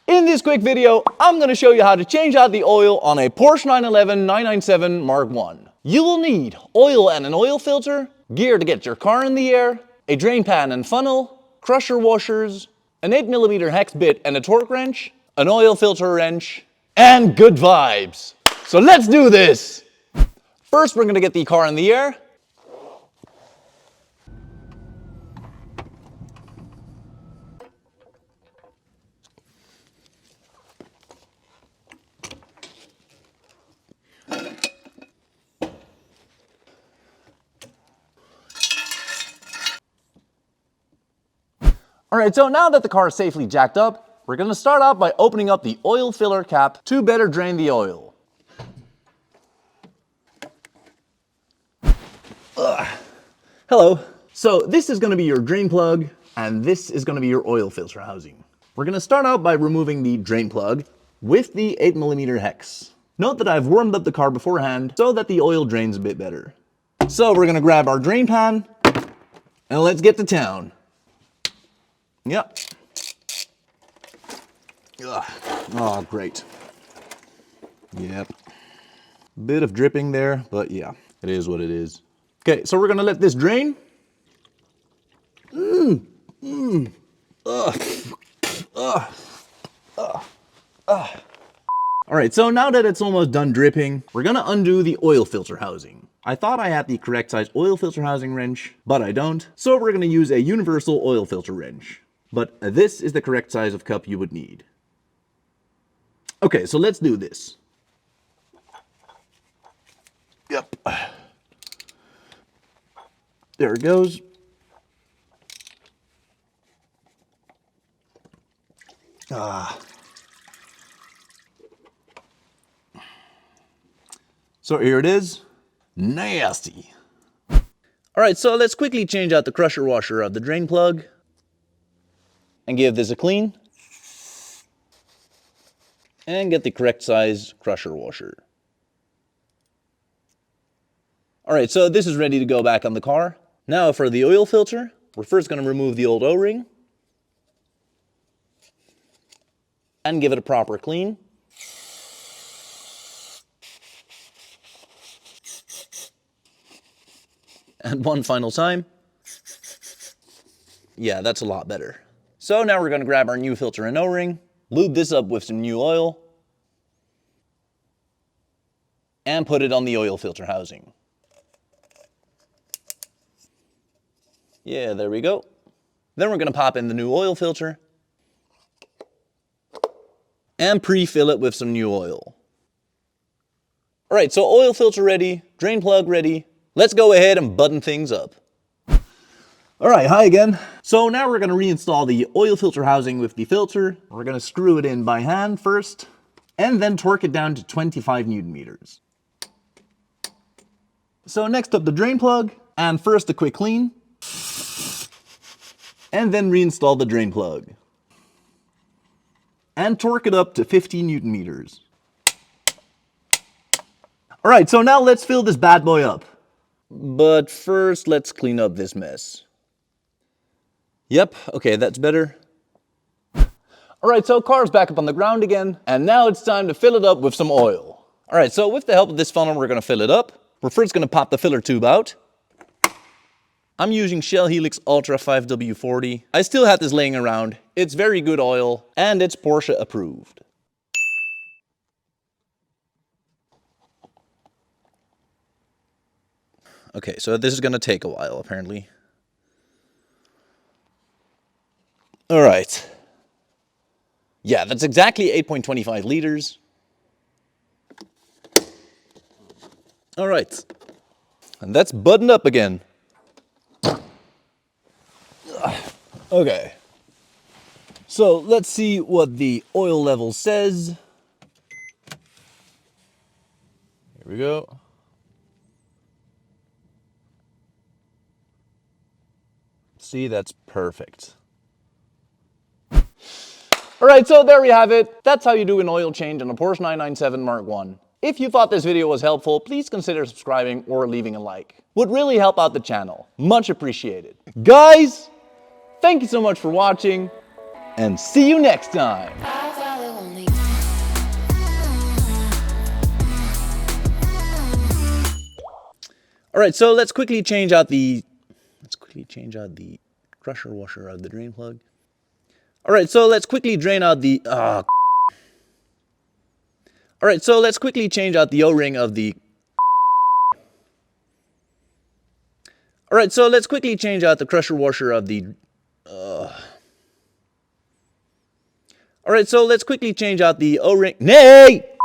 In this quick video, I'm going to show you how to change out the oil on a Porsche 911 997 Mark I. You will need oil and an oil filter, gear to get your car in the air, a drain pan and funnel, crusher washers, an 8mm hex bit and a torque wrench, an oil filter wrench, and good vibes. So let's do this! First, we're going to get the car in the air. Alright, so now that the car is safely jacked up, we're going to start out by opening up the oil filler cap to better drain the oil. Hello. So this is going to be your drain plug, and this is going to be your oil filter housing. We're going to start out by removing the drain plug with the 8mm hex. Note that I've warmed up the car beforehand so that the oil drains a bit better. So we're going to grab our drain pan, and let's get to town. Yep. Ugh. Oh, great. Yep. Bit of dripping there, but yeah, it is what it is. Okay, so we're gonna let this drain. Alright, so now that it's almost done dripping, we're gonna undo the oil filter housing. I thought I had the correct size oil filter housing wrench, but I don't. So we're gonna use a universal oil filter wrench. But this is the correct size of cup you would need. Okay, so let's do this. Yep. There it goes. So here it is. Nasty. Alright, so let's quickly change out the crusher washer of the drain plug and give this a clean. And get the correct size crusher washer. Alright, so this is ready to go back on the car. Now for the oil filter, we're first going to remove the old O-ring. And give it a proper clean. And one final time. Yeah, that's a lot better. So now we're going to grab our new filter and O-ring, lube this up with some new oil, and put it on the oil filter housing. Yeah, there we go. Then we're going to pop in the new oil filter and pre-fill it with some new oil. Alright, so oil filter ready, drain plug ready. Let's go ahead and button things up. Alright, hi again. So now we're going to reinstall the oil filter housing with the filter. We're going to screw it in by hand first, and then torque it down to 25 Newton meters. So next up the drain plug, and first a quick clean, and then reinstall the drain plug. And torque it up to 50 Newton meters. Alright, so now let's fill this bad boy up. But first, let's clean up this mess. Yep, okay, that's better. Alright, so car's back up on the ground again, and now it's time to fill it up with some oil. Alright, so with the help of this funnel, we're going to fill it up. We're first going to pop the filler tube out. I'm using Shell Helix Ultra 5W40. I still have this laying around. It's very good oil, and it's Porsche approved. Okay, so this is going to take a while, apparently. Alright. Yeah, that's exactly 8.25 liters. Alright. And that's buttoned up again. Okay. So let's see what the oil level says. Here we go. See, that's perfect. Alright, so there we have it. That's how you do an oil change on a Porsche 997 Mark I. If you thought this video was helpful, please consider subscribing or leaving a like. Would really help out the channel. Much appreciated. Guys, thank you so much for watching, and see you next time. All right, so let's quickly change out the crusher washer of the drain plug. All right, so let's quickly drain out the All right, so let's quickly change out the O-ring of the All right, so let's quickly change out the crusher washer of the All right, so let's quickly change out the O-ring. Nay!